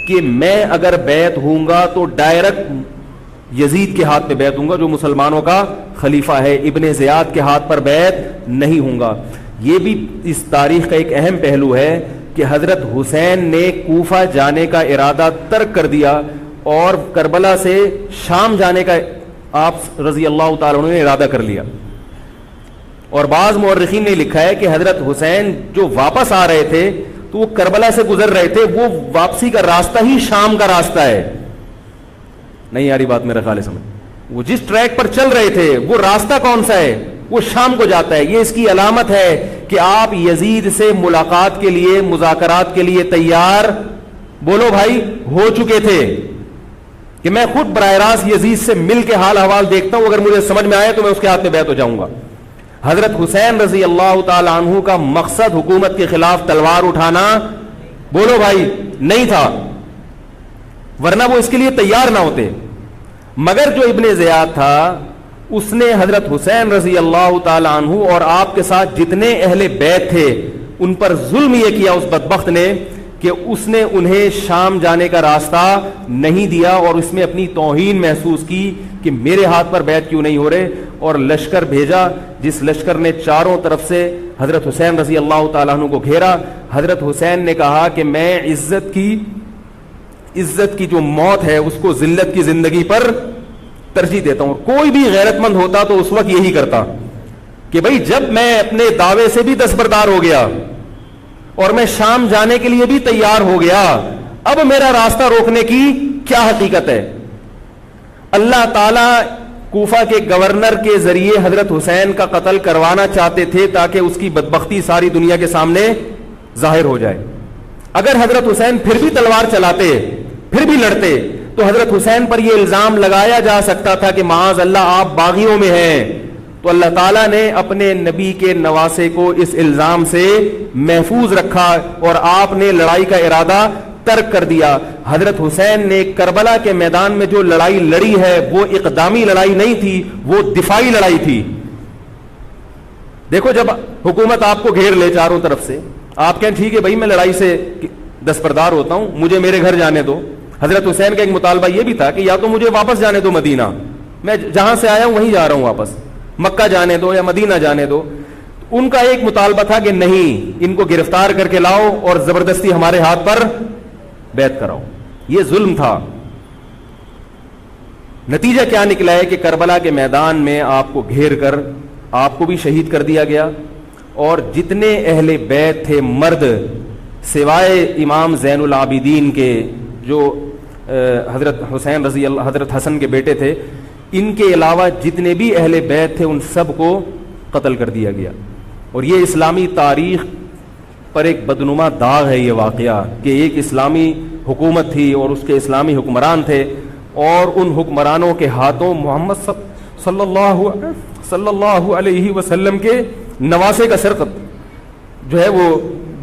کہ میں اگر بیعت ہوں گا تو ڈائریکٹ یزید کے ہاتھ پہ بیعت ہوں گا جو مسلمانوں کا خلیفہ ہے, ابن زیاد کے ہاتھ پر بیعت نہیں ہوں گا. یہ بھی اس تاریخ کا ایک اہم پہلو ہے کہ حضرت حسین نے کوفہ جانے کا ارادہ ترک کر دیا اور کربلا سے شام جانے کا آپ رضی اللہ تعالیٰ عنہ نے ارادہ کر لیا. اور بعض مورخین نے لکھا ہے کہ حضرت حسین جو واپس آ رہے تھے تو وہ کربلا سے گزر رہے تھے, وہ واپسی کا راستہ ہی شام کا راستہ ہے. نہیں یاری بات میرا خیال ہے سمجھ, وہ جس ٹریک پر چل رہے تھے وہ راستہ کون سا ہے, وہ شام کو جاتا ہے. یہ اس کی علامت ہے کہ آپ یزید سے ملاقات کے لیے, مذاکرات کے لیے تیار, بولو بھائی, ہو چکے تھے کہ میں خود براہ راست یزید سے مل کے حال احوال دیکھتا ہوں, اگر مجھے سمجھ میں آئے تو میں اس کے ہاتھ میں بیعت ہو جاؤں گا. حضرت حسین رضی اللہ تعالی عنہ کا مقصد حکومت کے خلاف تلوار اٹھانا, بولو بھائی, نہیں تھا, ورنہ وہ اس کے لیے تیار نہ ہوتے. مگر جو ابن زیاد تھا اس نے حضرت حسین رضی اللہ تعالی عنہ اور آپ کے ساتھ جتنے اہل بیت تھے ان پر ظلم یہ کیا اس بدبخت نے کہ اس نے انہیں شام جانے کا راستہ نہیں دیا, اور اس میں اپنی توہین محسوس کی کہ میرے ہاتھ پر بیعت کیوں نہیں ہو رہے, اور لشکر بھیجا جس لشکر نے چاروں طرف سے حضرت حسین رضی اللہ تعالیٰ عنہ کو گھیرا. حضرت حسین نے کہا کہ میں عزت کی جو موت ہے اس کو ذلت کی زندگی پر ترجیح دیتا ہوں. کوئی بھی غیرت مند ہوتا تو اس وقت یہی کرتا کہ بھئی جب میں اپنے دعوے سے بھی دستبردار ہو گیا اور میں شام جانے کے لیے بھی تیار ہو گیا, اب میرا راستہ روکنے کی کیا حقیقت ہے. اللہ تعالیٰ کوفہ کے گورنر کے ذریعے حضرت حسین کا قتل کروانا چاہتے تھے تاکہ اس کی بدبختی ساری دنیا کے سامنے ظاہر ہو جائے. اگر حضرت حسین پھر بھی تلوار چلاتے, پھر بھی لڑتے, تو حضرت حسین پر یہ الزام لگایا جا سکتا تھا کہ معاذ اللہ آپ باغیوں میں ہیں. تو اللہ تعالیٰ نے اپنے نبی کے نواسے کو اس الزام سے محفوظ رکھا اور آپ نے لڑائی کا ارادہ ترک کر دیا. حضرت حسین نے کربلا کے میدان میں جو لڑائی لڑی ہے وہ اقدامی لڑائی نہیں تھی, وہ دفاعی لڑائی تھی. دیکھو جب حکومت آپ کو گھیر لے چاروں طرف سے, آپ کہیں ٹھیک ہے بھائی میں لڑائی سے دستبردار ہوتا ہوں, مجھے میرے گھر جانے دو. حضرت حسین کا ایک مطالبہ یہ بھی تھا کہ یا تو مجھے واپس جانے دو مدینہ, میں جہاں سے آیا ہوں وہیں جا رہا ہوں واپس, مکہ جانے دو یا مدینہ جانے دو. ان کا ایک مطالبہ تھا کہ نہیں، ان کو گرفتار کر کے لاؤ اور زبردستی ہمارے ہاتھ پر بیعت کراؤ. یہ ظلم تھا. نتیجہ کیا نکلا ہے کہ کربلا کے میدان میں آپ کو گھیر کر آپ کو بھی شہید کر دیا گیا، اور جتنے اہل بیت تھے مرد سوائے امام زین العابدین کے جو حضرت حسین رضی اللہ، حضرت حسن کے بیٹے تھے، ان کے علاوہ جتنے بھی اہل بیت تھے ان سب کو قتل کر دیا گیا. اور یہ اسلامی تاریخ پر ایک بدنما داغ ہے یہ واقعہ کہ ایک اسلامی حکومت تھی اور اس کے اسلامی حکمران تھے، اور ان حکمرانوں کے ہاتھوں محمد صلی اللہ علیہ وسلم کے نواسے کا سر جو ہے وہ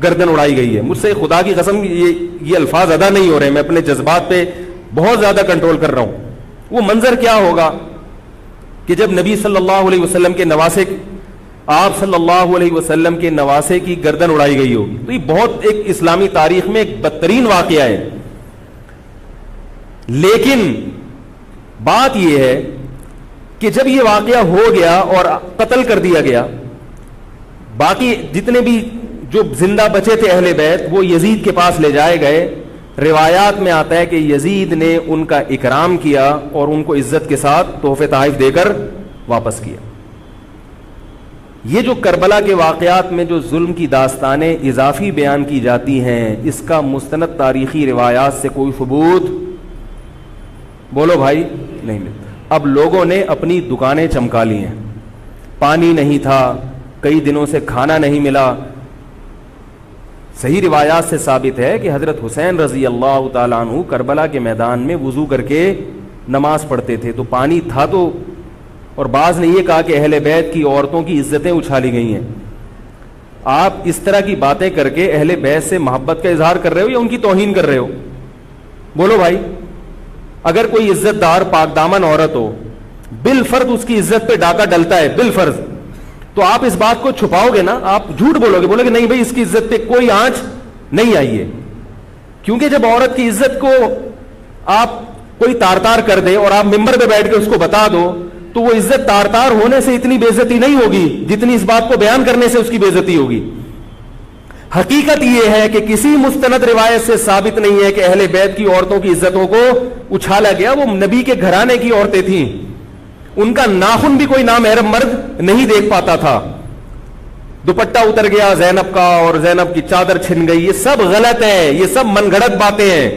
گردن اڑائی گئی ہے. مجھ سے خدا کی قسم یہ الفاظ ادا نہیں ہو رہے، میں اپنے جذبات پہ بہت زیادہ کنٹرول کر رہا ہوں. وہ منظر کیا ہوگا کہ جب نبی صلی اللہ علیہ وسلم کے نواسے، آپ صلی اللہ علیہ وسلم کے نواسے کی گردن اڑائی گئی ہوگی. تو یہ بہت ایک اسلامی تاریخ میں ایک بدترین واقعہ ہے. لیکن بات یہ ہے کہ جب یہ واقعہ ہو گیا اور قتل کر دیا گیا، باقی جتنے بھی جو زندہ بچے تھے اہل بیت وہ یزید کے پاس لے جائے گئے. روایات میں آتا ہے کہ یزید نے ان کا اکرام کیا اور ان کو عزت کے ساتھ تحفے تحائف دے کر واپس کیا. یہ جو کربلا کے واقعات میں جو ظلم کی داستانیں اضافی بیان کی جاتی ہیں، اس کا مستند تاریخی روایات سے کوئی ثبوت بولو بھائی نہیں ملتا. اب لوگوں نے اپنی دکانیں چمکا لی ہیں، پانی نہیں تھا، کئی دنوں سے کھانا نہیں ملا. صحیح روایات سے ثابت ہے کہ حضرت حسین رضی اللہ تعالیٰ عنہ کربلا کے میدان میں وضو کر کے نماز پڑھتے تھے، تو پانی تھا تو. اور بعض نے یہ کہا کہ اہل بیت کی عورتوں کی عزتیں اچھالی گئی ہیں. آپ اس طرح کی باتیں کر کے اہل بیت سے محبت کا اظہار کر رہے ہو یا ان کی توہین کر رہے ہو؟ بولو بھائی. اگر کوئی عزت دار پاک دامن عورت ہو، بالفرض اس کی عزت پہ ڈاکہ ڈلتا ہے بالفرض، تو آپ اس بات کو چھپاؤ گے نا؟ آپ جھوٹ بولو گے، بولو گے نہیں بھائی اس کی عزت پہ کوئی آنچ نہیں آئی ہے. کیونکہ جب عورت کی عزت کو آپ کوئی تار تار کر دے اور آپ ممبر پہ بیٹھ کے اس کو بتا دو، تو وہ عزت تار تار ہونے سے اتنی بے عزتی نہیں ہوگی جتنی اس بات کو بیان کرنے سے اس کی بے عزتی ہوگی. حقیقت یہ ہے کہ کسی مستند روایت سے ثابت نہیں ہے کہ اہل بیت کی عورتوں کی عزتوں کو اچھالا گیا. وہ نبی کے گھرانے کی عورتیں تھیں، ان کا ناخن بھی کوئی نامحرم مرد نہیں دیکھ پاتا تھا. دوپٹہ اتر گیا زینب کا اور زینب کی چادر چھن گئی، یہ سب غلط ہے، یہ سب من گھڑت باتیں ہیں.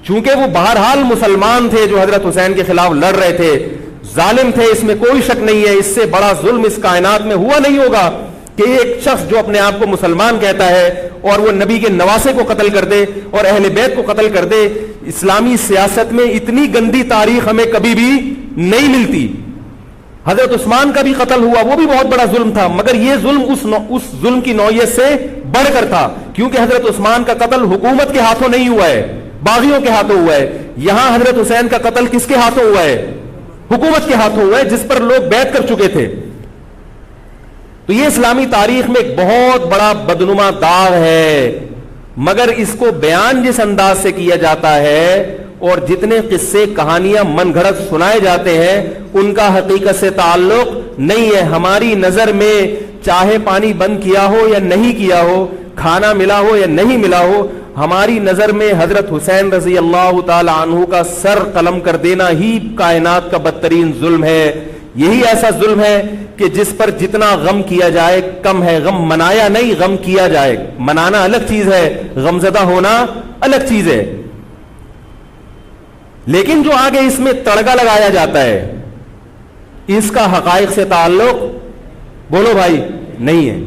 چونکہ وہ بہرحال مسلمان تھے جو حضرت حسین کے خلاف لڑ رہے تھے، ظالم تھے، اس میں کوئی شک نہیں ہے. اس سے بڑا ظلم اس کائنات میں ہوا نہیں ہوگا کہ ایک شخص جو اپنے آپ کو مسلمان کہتا ہے اور وہ نبی کے نواسے کو قتل کر دے اور اہل بیت کو قتل کر دے. اسلامی سیاست میں اتنی گندی تاریخ ہمیں کبھی بھی نہیں ملتی. حضرت عثمان کا بھی قتل ہوا، وہ بھی بہت بڑا ظلم تھا، مگر یہ ظلم اس ظلم کی نوعیت سے بڑھ کر تھا، کیونکہ حضرت عثمان کا قتل حکومت کے ہاتھوں نہیں ہوا ہے، باغیوں کے ہاتھوں ہوا ہے. یہاں حضرت حسین کا قتل کس کے ہاتھوں ہوا ہے؟ حکومت کے ہاتھوں ہوا ہے، جس پر لوگ بیعت کر چکے تھے. تو یہ اسلامی تاریخ میں ایک بہت بڑا بدنما داغ ہے، مگر اس کو بیان جس انداز سے کیا جاتا ہے اور جتنے قصے کہانیاں من گھڑت سنائے جاتے ہیں ان کا حقیقت سے تعلق نہیں ہے. ہماری نظر میں چاہے پانی بند کیا ہو یا نہیں کیا ہو، کھانا ملا ہو یا نہیں ملا ہو، ہماری نظر میں حضرت حسین رضی اللہ تعالی عنہ کا سر قلم کر دینا ہی کائنات کا بدترین ظلم ہے. یہی ایسا ظلم ہے کہ جس پر جتنا غم کیا جائے کم ہے. غم منایا نہیں، غم کیا جائے. منانا الگ چیز ہے، غمزدہ ہونا الگ چیز ہے. لیکن جو آگے اس میں تڑکا لگایا جاتا ہے اس کا حقائق سے تعلق بولو بھائی نہیں ہے.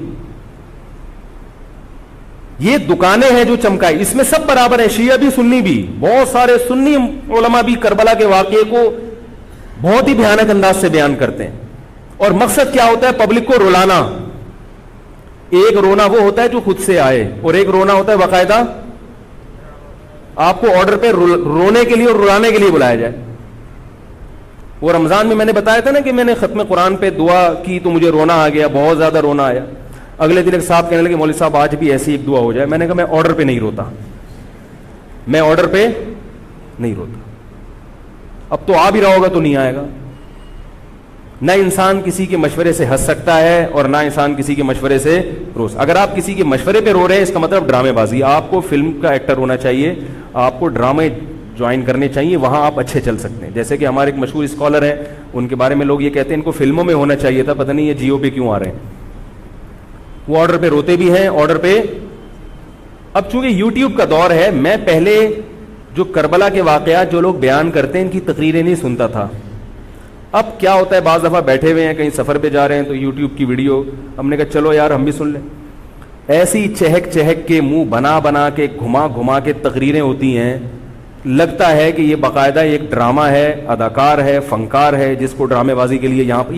یہ دکانیں ہیں جو چمکائی، اس میں سب برابر ہیں، شیعہ بھی سنی بھی. بہت سارے سنی علماء بھی کربلا کے واقعے کو بہت ہی بھیانک انداز سے بیان کرتے ہیں. اور مقصد کیا ہوتا ہے؟ پبلک کو رلانا. ایک رونا وہ ہوتا ہے جو خود سے آئے، اور ایک رونا ہوتا ہے باقاعدہ آپ کو آرڈر پہ رونے کے لیے اور رلانے کے لیے بلایا جائے. وہ رمضان میں نے بتایا تھا نا کہ میں نے ختم قرآن پہ دعا کی تو مجھے رونا آ گیا، بہت زیادہ رونا آیا. اگلے دن ایک صاحب کہنے لگے مولوی صاحب آج بھی ایسی ایک دعا ہو جائے. میں نے کہا میں آرڈر پہ نہیں روتا، میں آرڈر پہ نہیں روتا. اب تو آ بھی رہا ہوگا تو نہیں آئے گا. نہ انسان کسی کے مشورے سے ہنس سکتا ہے اور نہ انسان کسی کے مشورے سے اگر آپ کسی کے مشورے پہ رو رہے ہیں اس کا مطلب ڈرامے بازی. آپ کو فلم کا ایکٹر ہونا چاہیے, آپ کو ڈرامے جوائن کرنے چاہیے, وہاں آپ اچھے چل سکتے ہیں. جیسے کہ ہمارے ایک مشہور اسکالر ہیں, ان کے بارے میں لوگ یہ کہتے ہیں ان کو فلموں میں ہونا چاہیے تھا, پتہ نہیں یہ جیو پہ کیوں آ رہے ہیں. وہ آرڈر پہ روتے بھی ہیں, آرڈر پہ. اب چونکہ یوٹیوب کا دور ہے, میں پہلے جو کربلا کے واقعات جو لوگ بیان کرتے ہیں ان کی تقریریں نہیں سنتا تھا. اب کیا ہوتا ہے, بعض دفعہ بیٹھے ہوئے ہیں کہیں سفر پہ جا رہے ہیں تو یوٹیوب کی ویڈیو, ہم نے کہا چلو یار ہم بھی سن لیں. ایسی چہک چہک کے منہ بنا بنا کے گھما گھما کے تقریریں ہوتی ہیں, لگتا ہے کہ یہ باقاعدہ ایک ڈرامہ ہے, اداکار ہے, فنکار ہے جس کو ڈرامے بازی کے لیے یہاں پہ